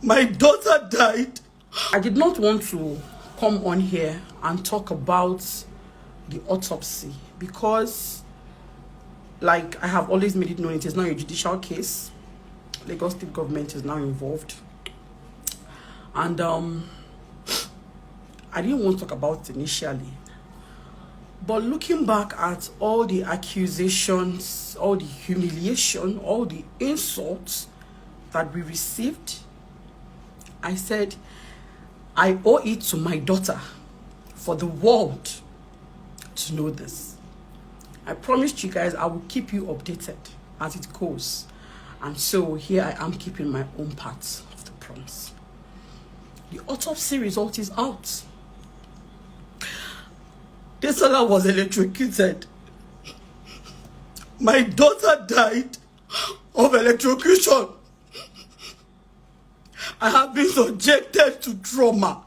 My daughter died. I did not want to come on here and talk about the autopsy because, like I have always made it known, it is not a judicial case. Lagos State government is now involved. And I didn't want to talk about it initially. But looking back at all the accusations, all the humiliation, all the insults that we received, I said, I owe it to my daughter for the world to know this. I promised you guys I will keep you updated as it goes. And so here I am keeping my own part of the promise. The autopsy result is out. This fella was electrocuted. My daughter died of electrocution. I have been subjected to trauma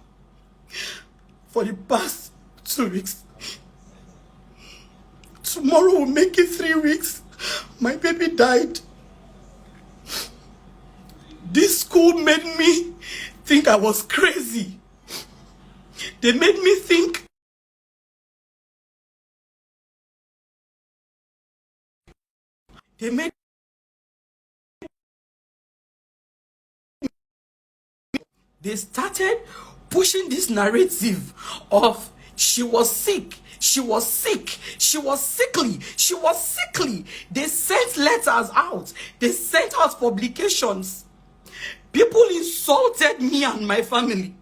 for the past 2 weeks. Tomorrow will make it 3 weeks. My baby died. This school made me think I was crazy. They made me think they started pushing this narrative of she was sick, she was sick, she was sickly, she was sickly. They sent letters out. They sent out publications. People insulted me and my family.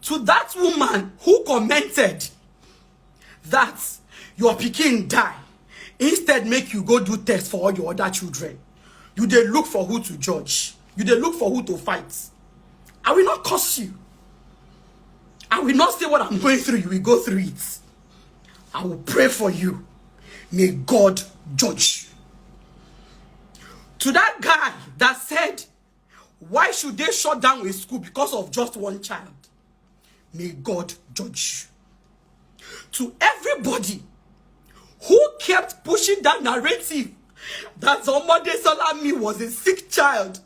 To that woman who commented that your pikin die, instead make you go do tests for all your other children. You dey look for who to judge. You dey look for who to fight. I will not curse you. I will not say what I'm going through. You will go through it. I will pray for you. May God judge you. To that guy that said, why should they shut down a school because of just one child? May God judge you. To everybody who kept pushing that narrative that Zomode Salami was a sick child,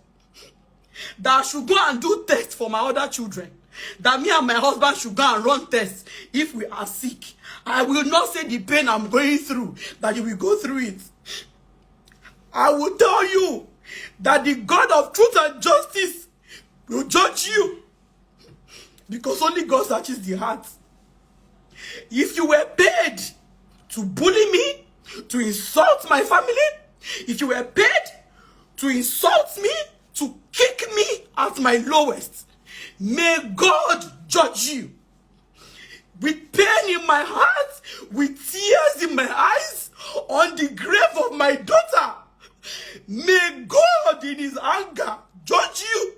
that I should go and do tests for my other children, that me and my husband should go and run tests if we are sick. I will not say the pain I'm going through, that you will go through it. I will tell you that the God of truth and justice will judge you, because only God searches the heart. If you were paid to bully me, to insult my family, if you were paid to insult me, to kick me at my lowest, may God judge you. With pain in my heart, with tears in my eyes, on the grave of my daughter, may God in his anger judge you.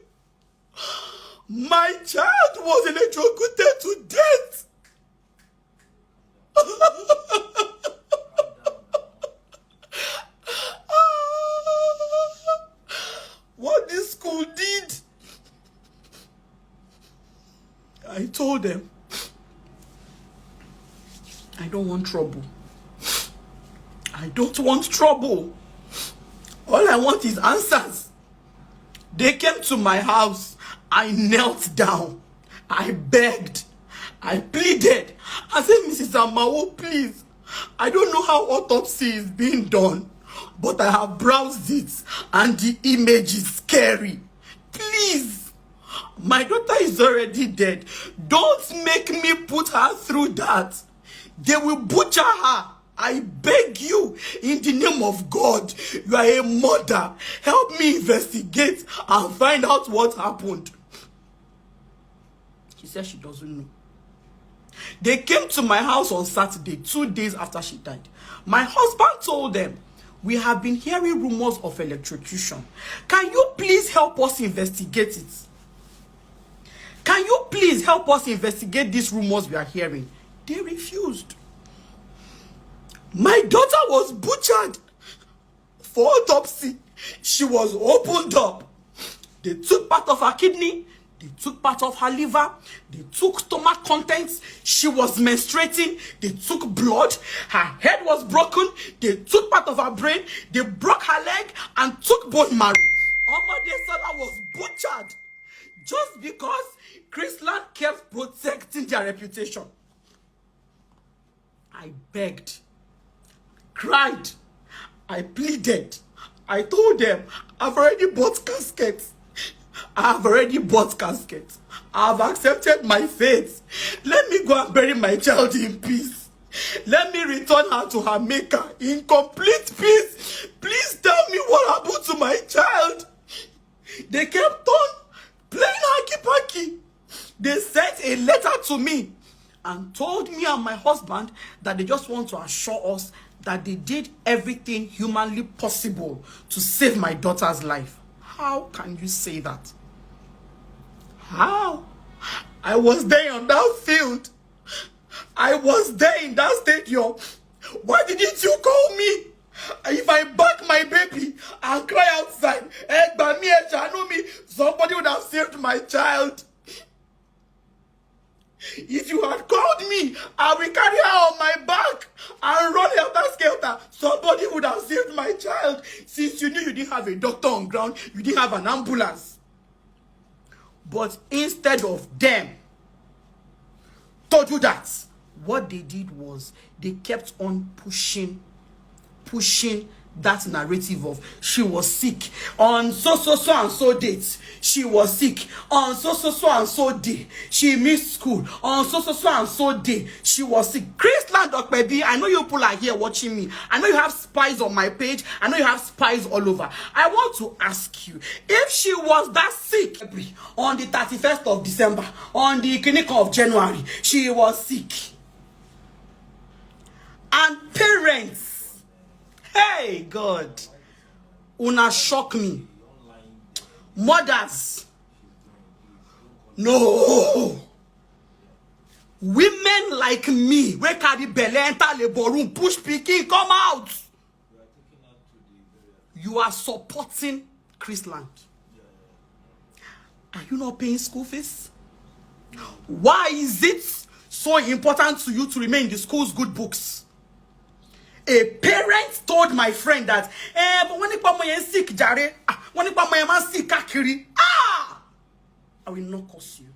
My child was electrocuted to death. What this school did, I told them, I don't want trouble. I don't want trouble. All I want is answers. They came to my house. I knelt down. I begged. I pleaded. I said, Mrs. Amao, please. I don't know how autopsy is being done, but I have browsed it and the image is scary. Please. My daughter is already dead. Don't make me put her through that. They will butcher her. I beg you, in the name of God, you are a mother. Help me investigate and find out what happened. She said she doesn't know. They came to my house on Saturday, 2 days after she died. My husband told them, we have been hearing rumors of electrocution. Can you please help us investigate it? Can you please help us investigate these rumors we are hearing? They refused. My daughter was butchered for autopsy. She was opened up. They took part of her kidney. They took part of her liver. They took stomach contents. She was menstruating. They took blood. Her head was broken. They took part of her brain. They broke her leg and took bone marrow. Omode Salah was butchered entered just because Chrísland kept protecting their reputation. I begged, cried, I pleaded. I told them, I've already bought caskets. I've accepted my fate. Let me go and bury my child in peace. Let me return her to her maker in complete peace. Please tell me what happened to my child. They kept on playing hanky-panky. They sent a letter to me and told me and my husband that they just want to assure us that they did everything humanly possible to save my daughter's life. How can you say that? How? I was there on that field. I was there in that stadium. Why didn't you call me? If I back my baby and cry outside, somebody would have saved my child. If you had called me, I will carry her on my back and run helter skelter. Somebody would have saved my child. Since you knew you didn't have a doctor on ground, you didn't have an ambulance. But instead of them told you that, what they did was they kept on pushing that narrative of she was sick on so and so date. She was sick on so and so day. She missed school on so and so day. She was sick. Chrísland, baby, I know you people are here watching me. I know you have spies on my page. I know you have spies all over. I want to ask you, if she was that sick on the 31st of December, on the clinic of January, she was sick, and parents, hey God, una shock me. Mothers, no. Women like me, we carry belle enter labor room, push pikin, come out. You are supporting Chrísland. Are you not paying school fees? Why is it so important to you to remain in the school's good books? A parent told my friend that, but when you sick, jare, when you sick, kakiri, I will not curse you.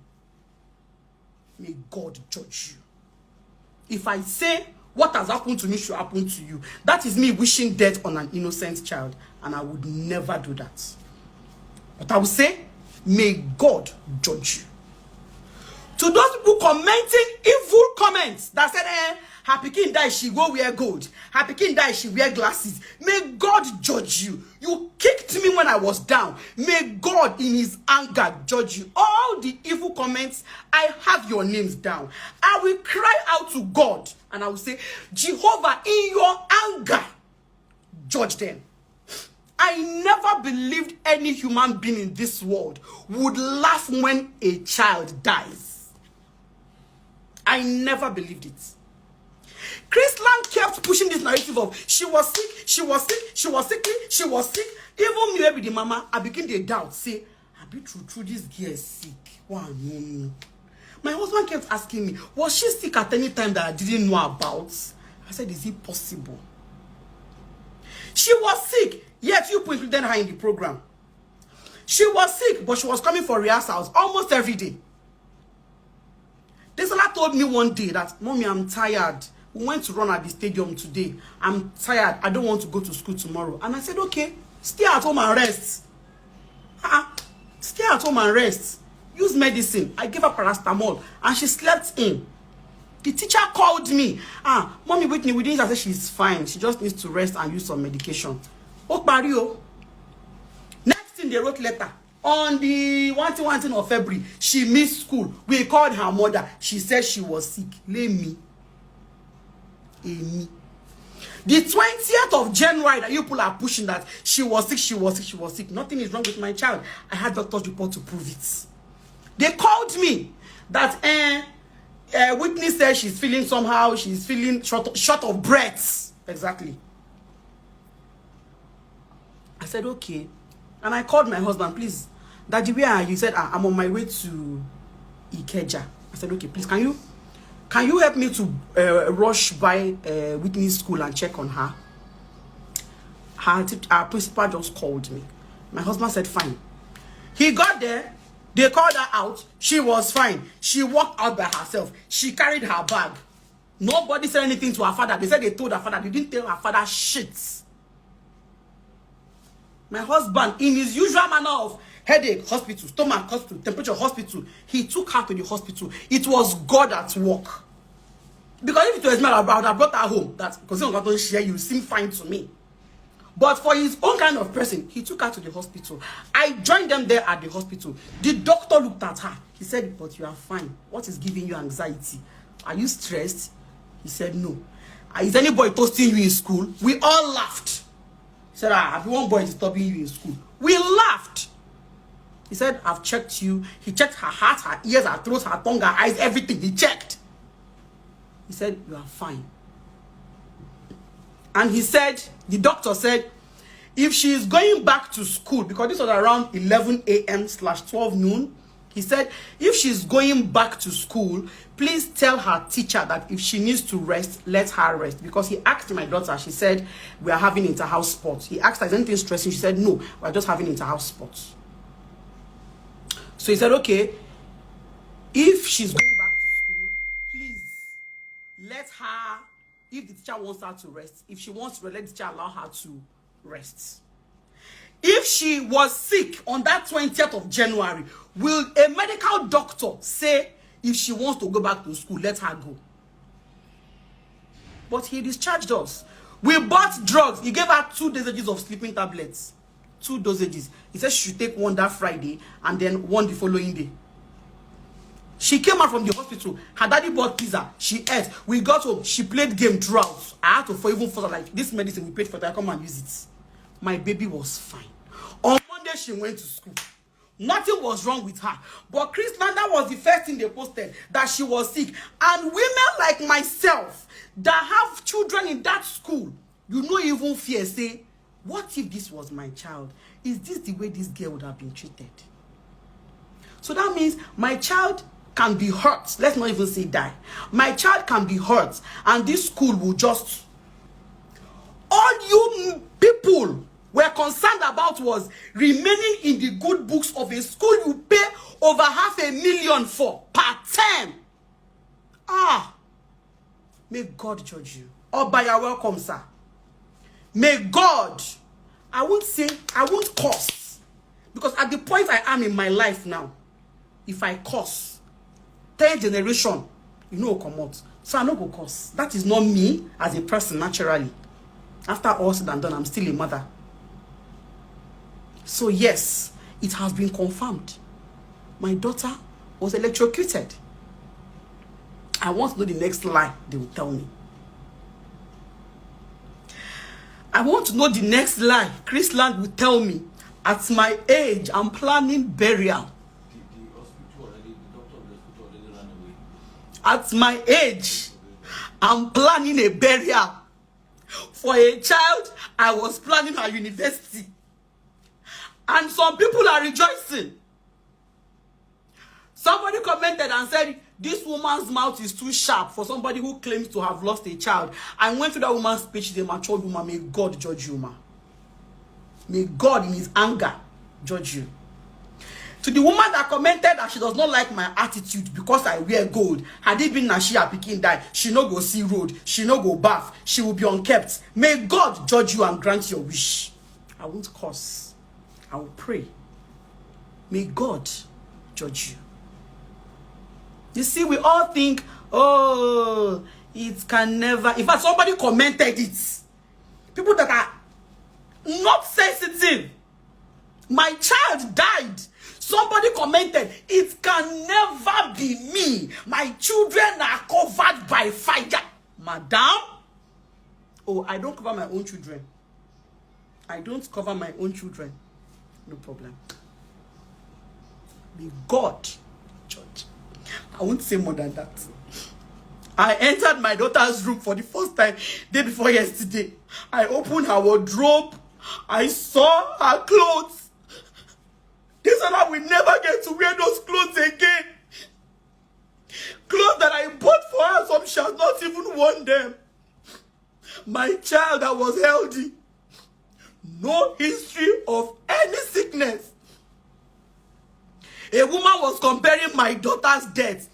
May God judge you. If I say what has happened to me should happen to you, that is me wishing death on an innocent child, and I would never do that. But I will say, may God judge you. To those people commenting evil comments that said, her pikin die, she go wear gold. Her pikin die, she wear glasses. May God judge you. You kicked me when I was down. May God in his anger judge you. All the evil comments, I have your names down. I will cry out to God and I will say, Jehovah, in your anger, judge them. I never believed any human being in this world would laugh when a child dies. I never believed it. Chrísland kept pushing this narrative of she was sick, she was sick, she was sick, she was sick. Even me, with the mama, I begin to doubt. Say, I be true, this girl is sick. Wow, no. My husband kept asking me, was she sick at any time that I didn't know about? I said, is it possible? She was sick, yet you included her in the program. She was sick, but she was coming for rehearsals almost every day. This fella told me one day that, Mommy, I'm tired. We went to run at the stadium today. I'm tired. I don't want to go to school tomorrow. And I said, okay, stay at home and rest. Stay at home and rest. Use medicine. I gave her paracetamol and she slept in. The teacher called me. Mommy, Whitney, we didn't say she's fine. She just needs to rest and use some medication. Okbario. Next thing, they wrote letter. On the 1 of February, she missed school. We called her mother. She said she was sick. Let me. Amy. The 20th of January that you people are pushing that she was sick, she was sick, she was sick. Nothing is wrong with my child. I had doctor's report to prove it. They called me that Whitney said she's feeling somehow, she's feeling short of breath. Exactly. I said, okay. And I called my husband, please. Daddy, where are you? He said, I'm on my way to Ikeja. I said, okay, please, can you help me to rush by Whitney's school and check on her? Our principal just called me. My husband said, fine. He got there. They called her out. She was fine. She walked out by herself. She carried her bag. Nobody said anything to her father. They said they told her father. They didn't tell her father shit. My husband, in his usual manner of headache, hospital, stomach, hospital, temperature, hospital, he took her to the hospital. It was God at work. Because if it was me, I would have brought her home. That because you don't share, you seem fine to me. But for his own kind of person, he took her to the hospital. I joined them there at the hospital. The doctor looked at her. He said, but you are fine. What is giving you anxiety? Are you stressed? He said, no. Is anybody toasting you in school? We all laughed. He said, have one boy disturbing you in school? We laughed. He said, I've checked you. He checked her heart, her ears, her throat, her tongue, her eyes, everything. He checked. He said, you are fine. And he said, the doctor said, if she is going back to school, because this was around 11 a.m/12 noon, he said, if she's going back to school, please tell her teacher that if she needs to rest, let her rest. Because he asked my daughter, she said, we are having inter-house sports. He asked her, is anything stressing? She said, no, we're just having inter-house sports. So he said, okay, if she's going back to school, please let her, if the teacher wants her to rest, if she wants to let the teacher allow her to rest. If she was sick on that 20th of January, will a medical doctor say if she wants to go back to school, let her go? But he discharged us. We bought drugs. He gave her 2 dosages of sleeping tablets. 2 dosages. He said she should take one that Friday and then one the following day. She came out from the hospital. Her daddy bought pizza. She ate. We got home. She played game throughout. I had to for even further like this medicine we paid for. I come and use it. My baby was fine. On Monday she went to school. Nothing was wrong with her. But Chrísland, that was the first thing they posted, that she was sick. And women like myself that have children in that school, you know, even fear say, what if this was my child? Is this the way this girl would have been treated? So that means my child can be hurt. Let's not even say die. My child can be hurt. And this school will just... All you people were concerned about was remaining in the good books of a school you pay over $500,000 for per term. May God judge you. Oh, by your welcome, sir. May God, I won't curse. Because at the point I am in my life now, if I curse, 3rd generation, you know, come out. So I no go curse. That is not me as a person naturally. After all said and done, I'm still a mother. So yes, it has been confirmed. My daughter was electrocuted. I want to know the next lie they will tell me. I want to know the next lie Chrísland will tell me. At my age, I'm planning burial. The hospital already, the doctor of the hospital already ran away. At my age, I'm planning a burial. For a child, I was planning her university. And some people are rejoicing. Somebody commented and said, this woman's mouth is too sharp for somebody who claims to have lost a child. I went to that woman's speech, the matured woman. May God judge you, ma. May God in his anger judge you. To the woman that commented that she does not like my attitude because I wear gold, had it been Nashia Pikin die, she no go see road, she no go bath, she will be unkept. May God judge you and grant your wish. I won't curse. I will pray. May God judge you. You see, we all think, oh, it can never. In fact, somebody commented it. People that are not sensitive. My child died. Somebody commented, it can never be me. My children are covered by fire. Madam? Oh, I don't cover my own children. I don't cover my own children. No problem. May God judge. I won't say more than that. I entered my daughter's room for the first time day before yesterday. I opened her wardrobe. I saw her clothes. This and I will never get to wear those clothes again. Clothes that I bought for her, some she has not even worn them. My child that was healthy. No history of any sickness. A woman was comparing my daughter's death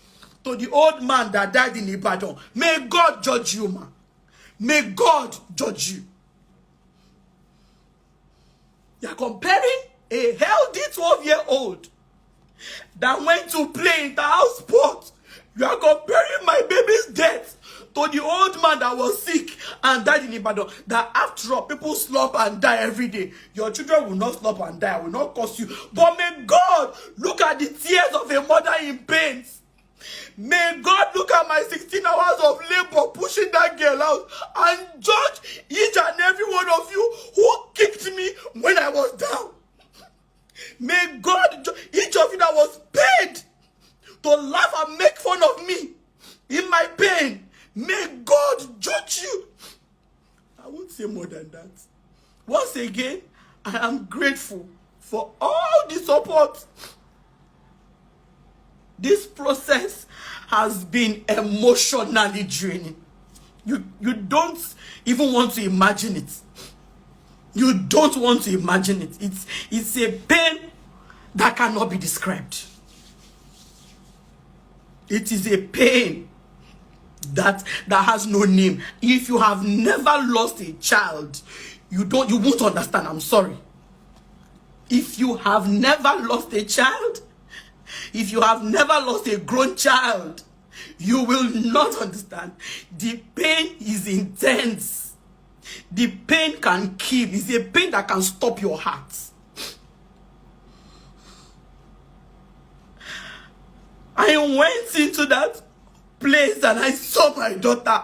to the old man that died in Ibadan. May God judge you, man. May God judge you. You're comparing a healthy 12-year-old that went to play in the house sport. You are comparing my baby's death to the old man that was sick and died in Ibadan. That after all, people slump and die every day. Your children will not slump and die. I will not curse you. But may God look at the tears of a mother in pain. May God look at my 16 hours of labor pushing that girl out and judge each and every one of you who kicked me when I was down. May God judge each of you that was paid to laugh and make fun of me in my pain. May God judge you. I won't say more than that. Once again, I am grateful for all the support. This process has been emotionally draining. You don't even want to imagine it. You don't want to imagine it. It's a pain that cannot be described. It is a pain that has no name. If you have never lost a child, you won't understand. I'm sorry. If you have never lost a child, if you have never lost a grown child, you will not understand. The pain is intense. The pain can kill. It's a pain that can stop your heart. I went into that place and I saw my daughter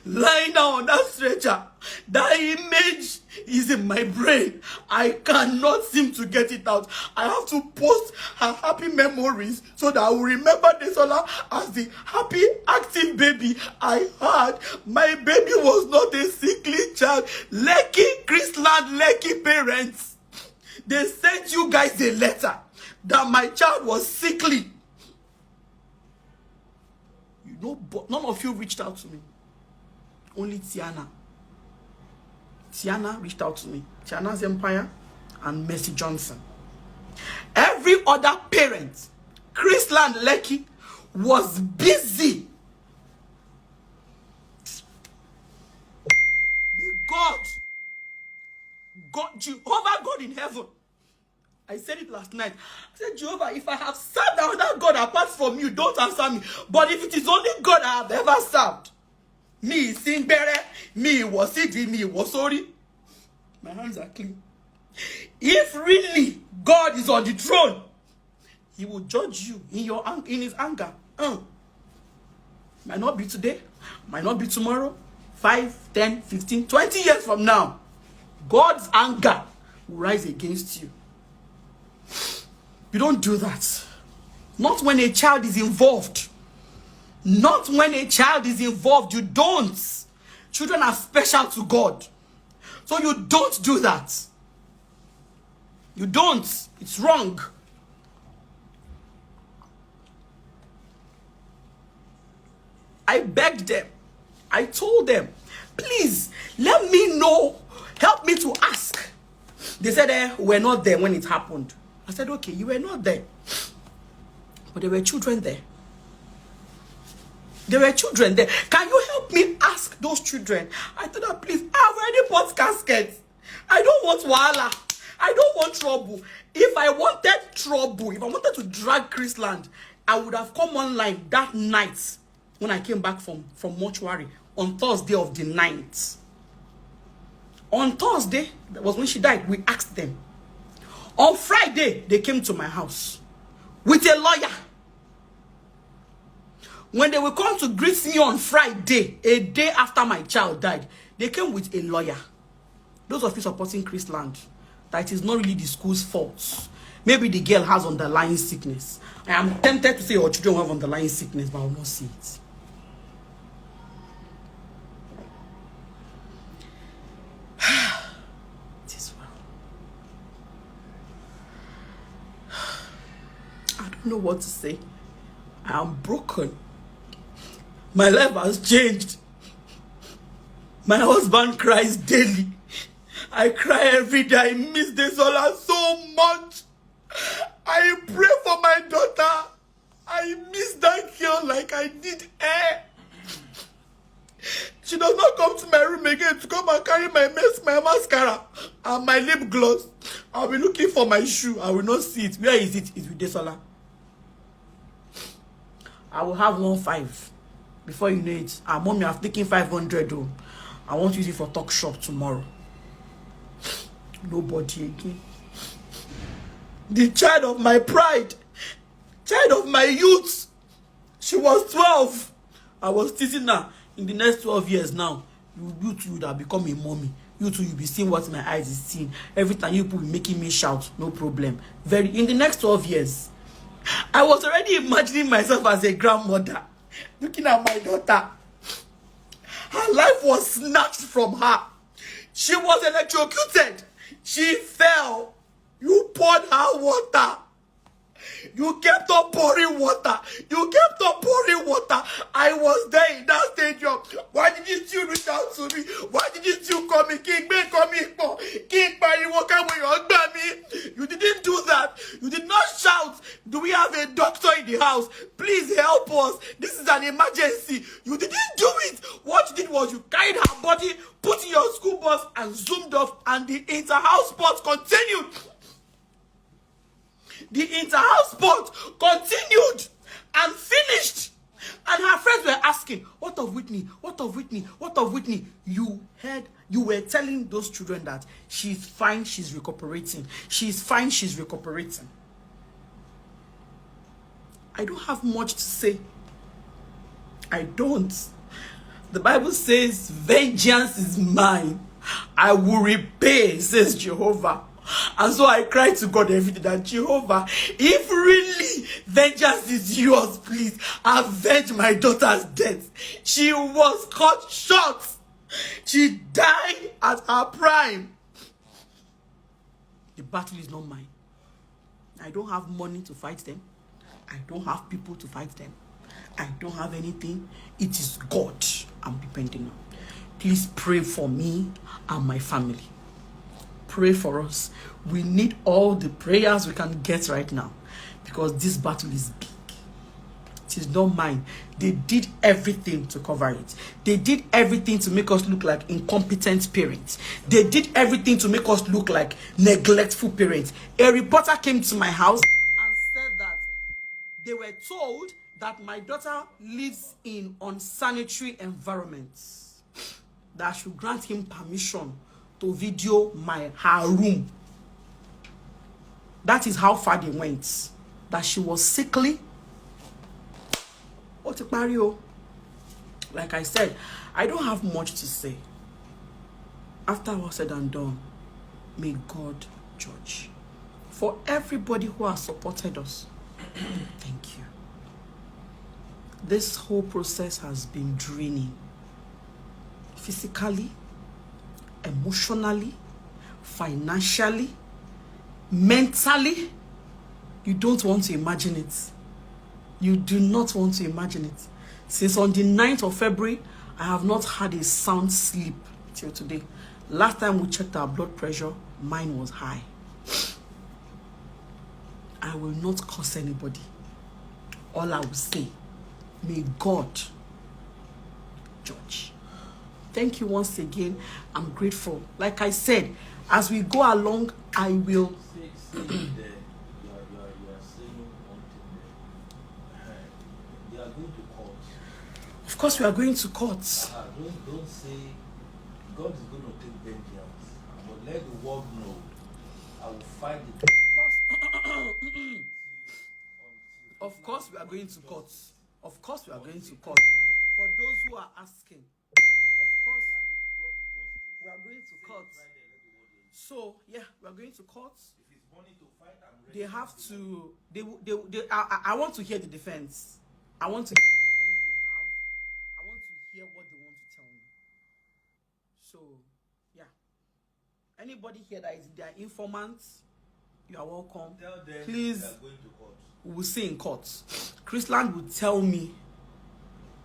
lying down on that stretcher. That image is in my brain. I cannot seem to get it out. I have to post her happy memories so that I will remember Desola as the happy, active baby I had. My baby was not a sickly child. Lucky Chrísland, lucky parents. They sent you guys a letter that my child was sickly. You know, but none of you reached out to me. Only Tiana. Tiana reached out to me. Tiana's Empire and Mercy Johnson. Every other parent, Chrísland Lekki, was busy. God, Jehovah God in heaven. I said it last night. I said, Jehovah, if I have served another God apart from you, don't answer me. But if it is only God I have ever served, me sing better, me was it, me was sorry. My hands are clean. If really God is on the throne, he will judge you in his anger. Might not be today, might not be tomorrow, 5, 10, 15, 20 years from now. God's anger will rise against you. You don't do that. Not when a child is involved. Not when a child is involved. You don't. Children are special to God. So you don't do that. You don't. It's wrong. I begged them. I told them, please, let me know. Help me to ask. They said, we're not there when it happened. I said, okay, you were not there. But there were children there. There were children there. Can you help me ask those children? I told her, please, I've already bought caskets. I don't want wahala. I don't want trouble. If I wanted trouble, if I wanted to drag Chrísland, I would have come online that night when I came back from mortuary on Thursday of the 9th. On Thursday, that was when she died, we asked them. On Friday, they came to my house with a lawyer. When they will come to greet me on Friday, a day after my child died, they came with a lawyer. Those of you supporting Chrísland, that it is not really the school's fault. Maybe the girl has underlying sickness. I am tempted to say your children have underlying sickness, but I will not see it. I don't know what to say. I am broken. My life has changed. My husband cries daily. I cry every day. I miss Desola so much. I pray for my like I need air. She does not come to my room again to come and carry my mascara and my lip gloss. I'll be looking for my shoe. I will not see it. Where is it? It's with Desola. I will have 1.5 before you know it. Our mommy have taken 500 though. I want to use it for talk shop tomorrow. Nobody again. The child of my pride, child of my youth. She was 12. I was teasing her. In the next 12 years now, you two would have become a mommy. You two, you'll be seeing what my eyes is seeing. Every time you people be making me shout, no problem. In the next 12 years, I was already imagining myself as a grandmother, looking at my daughter. Her life was snatched from her. She was electrocuted. She fell. You poured her water. You kept on pouring water. You kept on pouring water. I was there in that stadium. Why didn't you reach out to me? Why didn't you call me? King, come here. You didn't do that. You did not shout. Do we have a doctor in the house? Please help us. This is an emergency. You didn't do it. What you did was you carried her body, put in your school bus, and zoomed off, and the inter-house sports continued. The inter-house sport continued and finished. And her friends were asking, what of Whitney? What of Whitney? What of Whitney? You were telling those children that she's fine, she's recuperating. She's fine, she's recuperating. I don't have much to say. I don't. The Bible says, vengeance is mine. I will repay, says Jehovah. And so I cried to God every day that, Jehovah, if really vengeance is yours, please avenge my daughter's death. She was cut short. She died at her prime. The battle is not mine. I don't have money to fight them. I don't have people to fight them. I don't have anything. It is God I'm depending on. Please pray for me and my family. Pray for us. We need all the prayers we can get right now, because this battle is big. It is not mine. They did everything to cover it. They did everything to make us look like incompetent parents. They did everything to make us look like neglectful parents. A reporter came to my house and said that they were told that my daughter lives in unsanitary environments, that I should grant him permission to video her room. That is how far they went. That she was sickly. Like I said, I don't have much to say. After all said and done, may God judge. For everybody who has supported us, thank you. This whole process has been draining. Physically, emotionally, financially, mentally. You don't want to imagine it. You do not want to imagine it. Since on the 9th of February, I have not had a sound sleep till today. Last time we checked our blood pressure, mine was high. I will not curse anybody. All I will say, may God judge. Thank you once again. I'm grateful. Like I said, as we go along, I will. You are saying one thing there. You are going to court. Of course, we are going to court. Don't say God is going to take vengeance, but let the world know I will fight it. Of course, we are going to court. Of course, we are going to court. For those who are asking, of course, we are going to court. So, yeah, we are going to court. If it's money to fight, I'm ready. They have to. I want to hear the defense. I want to hear the defense they have. I want to hear what they want to tell me. So, yeah. Anybody here that is their informant, you are welcome. Tell them please. They are going to court. We will see in court. Chrísland will tell me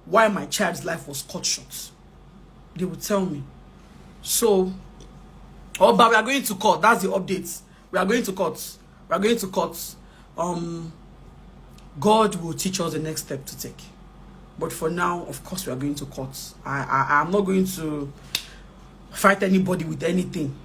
why my child's life was cut short. They will tell me. So, but we are going to court. That's the update. We are going to court. We are going to court. God will teach us the next step to take. But for now, of course, we are going to court. I'm not going to fight anybody with anything.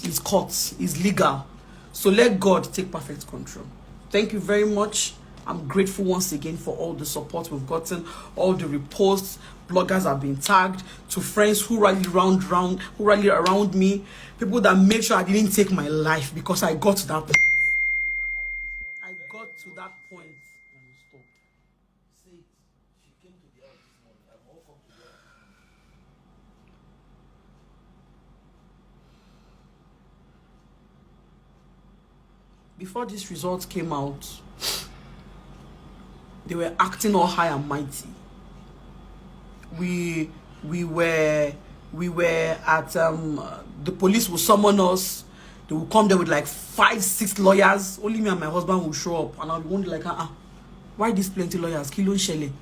It's court, it's legal. So let God take perfect control. Thank you very much. I'm grateful once again for all the support we've gotten, all the reposts. Bloggers have been tagged, to friends who rally around me, people that make sure I didn't take my life because I got to that point. I got to that point. Stop. Say it. She came to the house this morning. I've all come to the house this morning. Before this result came out, they were acting all high and mighty. We were at the police will summon us. They will come there with like 5-6 lawyers. Only me and my husband will show up, and I'll be wondering like, why these plenty lawyers? Kilo Shele.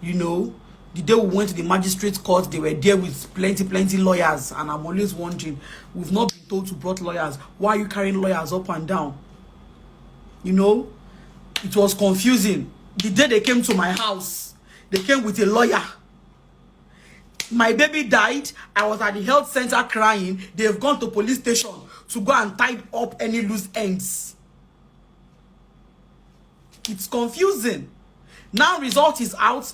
You know, the day we went to the magistrate court, they were there with plenty lawyers, and I'm always wondering, we've not been told to brought lawyers. Why are you carrying lawyers up and down? You know, it was confusing. The day they came to my house, they came with a lawyer. My baby died. I was at the health center crying. They've gone to police station to go and tie up any loose ends. It's confusing. Now result is out,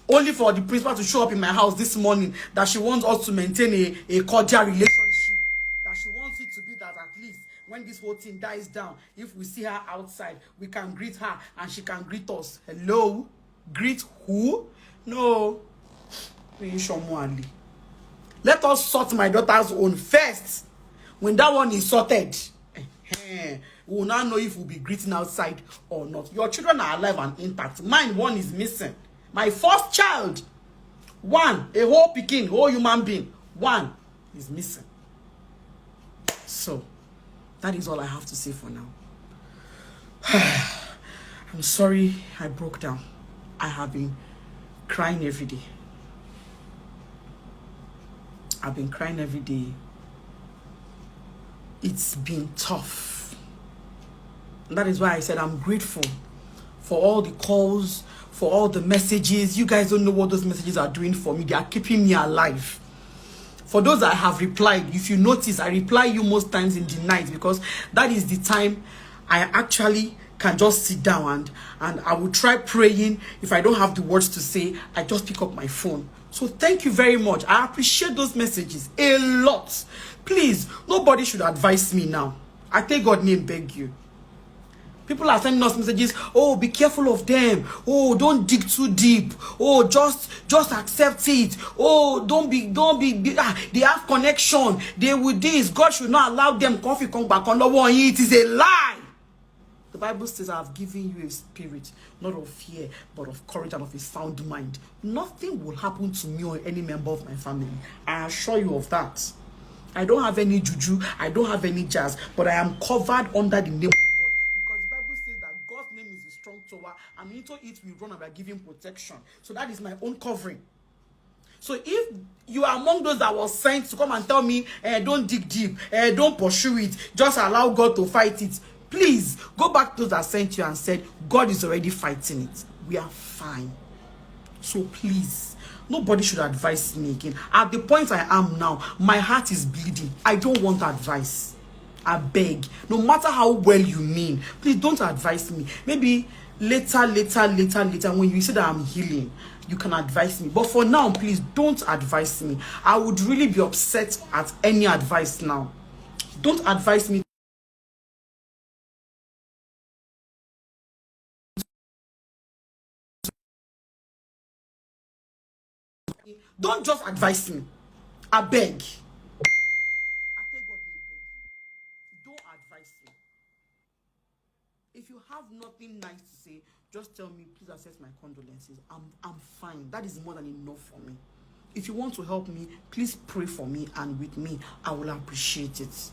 only for the principal to show up in my house this morning that she wants us to maintain a cordial relationship. That she wants it to be that at least when this whole thing dies down, if we see her outside, we can greet her and she can greet us. Hello? Greet who? No. Let us sort my daughter's own first. When that one is sorted, we will now know if we'll be greeting outside or not. Your children are alive and intact. Mine, one is missing. My first child, one, a whole Peking, whole human being, one is missing. So, that is all I have to say for now. I'm sorry I broke down. I have been crying every day. I've been crying every day. It's been tough. And that is why I said I'm grateful for all the calls, for all the messages. You guys don't know what those messages are doing for me. They are keeping me alive. For those I have replied, if you notice, I reply you most times in the night because that is the time I actually can just sit down and I will try praying. If I don't have the words to say, I just pick up my phone. So thank you very much. I appreciate those messages a lot. Please, nobody should advise me now. I take God's name, beg you. People are sending us messages. Oh, be careful of them. Oh, don't dig too deep. Oh, just accept it. Oh, don't be. They have connection. They with this. God should not allow them coffee come back on the one. It is a lie. The Bible says, I have given you a spirit, not of fear, but of courage and of a sound mind. Nothing will happen to me or any member of my family. I assure you of that. I don't have any juju. I don't have any jazz. But I am covered under the name of God. Because the Bible says that God's name is a strong tower. And into it we run and we are giving protection. So that is my own covering. So if you are among those that was sent to come and tell me, don't dig deep, don't pursue it, just allow God to fight it, please go back to those that sent you and said, God is already fighting it. We are fine. So please, nobody should advise me again. At the point I am now, my heart is bleeding. I don't want advice. I beg. No matter how well you mean, please don't advise me. Maybe later, when you say that I'm healing, you can advise me. But for now, please don't advise me. I would really be upset at any advice now. Don't advise me. Don't just advise me. I beg. I tell God, I beg you. Don't advise me. If you have nothing nice to say, just tell me, please accept my condolences. I'm fine. That is more than enough for me. If you want to help me, please pray for me and with me. I will appreciate it.